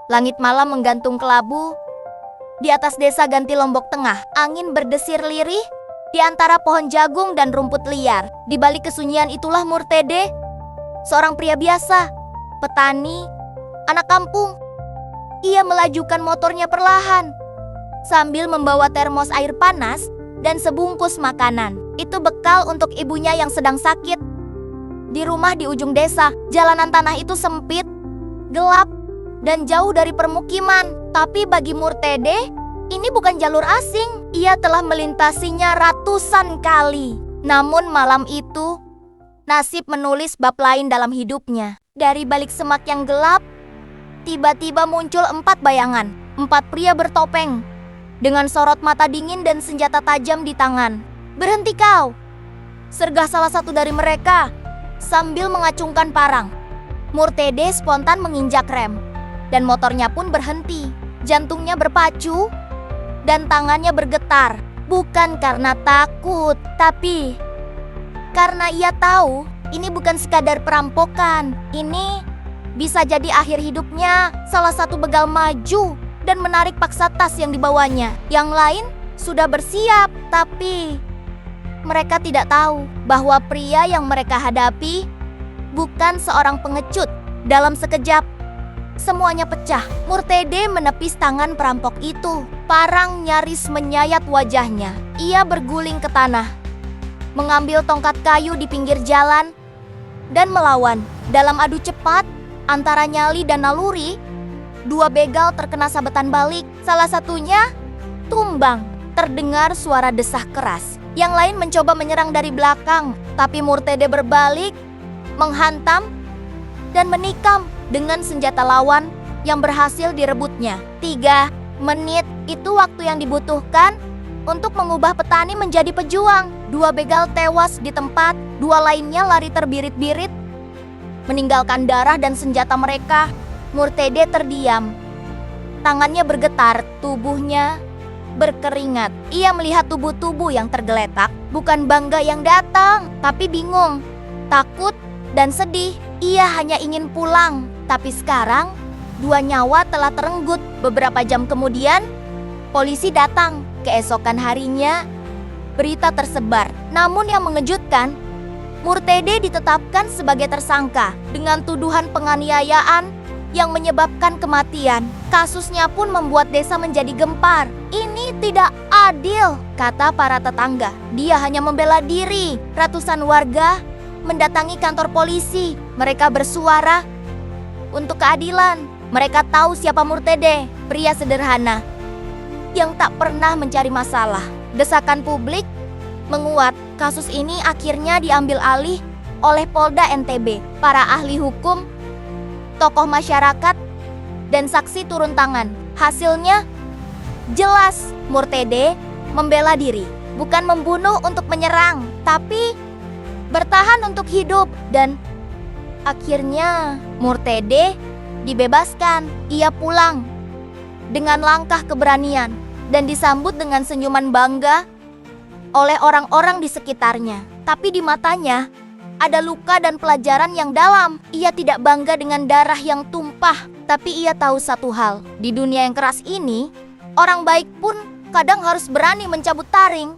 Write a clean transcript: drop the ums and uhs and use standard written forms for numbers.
Langit malam menggantung kelabu. Di atas desa Ganti Lombok Tengah, angin berdesir lirih di antara pohon jagung dan rumput liar. Di balik kesunyian itulah Murtede, seorang pria biasa, petani, anak kampung. Ia melajukan motornya perlahan sambil membawa termos air panas dan sebungkus makanan. Itu bekal untuk ibunya yang sedang sakit. Di rumah di ujung desa, jalanan tanah itu sempit, gelap, dan jauh dari permukiman. Tapi bagi Murtede, ini bukan jalur asing. Ia telah melintasinya ratusan kali. Namun malam itu, nasib menulis bab lain dalam hidupnya. Dari balik semak yang gelap, tiba-tiba muncul 4 bayangan. 4 pria bertopeng, dengan sorot mata dingin dan senjata tajam di tangan. "Berhenti kau!" sergah salah satu dari mereka sambil mengacungkan parang. Murtede spontan menginjak rem, dan motornya pun berhenti. Jantungnya berpacu, dan tangannya bergetar. Bukan karena takut, tapi karena ia tahu ini bukan sekadar perampokan. Ini bisa jadi akhir hidupnya. Salah satu begal maju dan menarik paksa tas yang dibawanya. Yang lain sudah bersiap, tapi mereka tidak tahu bahwa pria yang mereka hadapi bukan seorang pengecut. Dalam sekejap, semuanya pecah. Murtede menepis tangan perampok itu. Parang nyaris menyayat wajahnya. Ia berguling ke tanah, mengambil tongkat kayu di pinggir jalan, dan melawan. Dalam adu cepat antara nyali dan naluri, 2 begal terkena sabetan balik. Salah satunya tumbang. Terdengar suara desah keras. Yang lain mencoba menyerang dari belakang, tapi Murtede berbalik, menghantam, dan menikam dengan senjata lawan yang berhasil direbutnya. 3 menit itu waktu yang dibutuhkan untuk mengubah petani menjadi pejuang. 2 begal tewas di tempat, 2 lainnya lari terbirit-birit, meninggalkan darah dan senjata mereka. Murtede terdiam. Tangannya bergetar, tubuhnya berkeringat. Ia melihat tubuh-tubuh yang tergeletak. Bukan bangga yang datang, tapi bingung, takut, dan sedih. Ia hanya ingin pulang. Tapi sekarang 2 nyawa telah terenggut. Beberapa jam kemudian, polisi datang. Keesokan harinya, berita tersebar. Namun yang mengejutkan, Murtede ditetapkan sebagai tersangka dengan tuduhan penganiayaan yang menyebabkan kematian. Kasusnya pun membuat desa menjadi gempar. "Ini tidak adil," kata para tetangga. "Dia hanya membela diri." Ratusan warga mendatangi kantor polisi. Mereka bersuara untuk keadilan. Mereka tahu siapa Murtede, pria sederhana yang tak pernah mencari masalah. Desakan publik menguat. Kasus ini akhirnya diambil alih oleh Polda NTB. Para ahli hukum, tokoh masyarakat, dan saksi turun tangan. Hasilnya jelas, Murtede membela diri, bukan membunuh untuk menyerang, tapi bertahan untuk hidup. Dan akhirnya Murtede dibebaskan. Ia pulang dengan langkah keberanian dan disambut dengan senyuman bangga oleh orang-orang di sekitarnya. Tapi di matanya ada luka dan pelajaran yang dalam. Ia tidak bangga dengan darah yang tumpah, tapi ia tahu satu hal. Di dunia yang keras ini, orang baik pun kadang harus berani mencabut taring.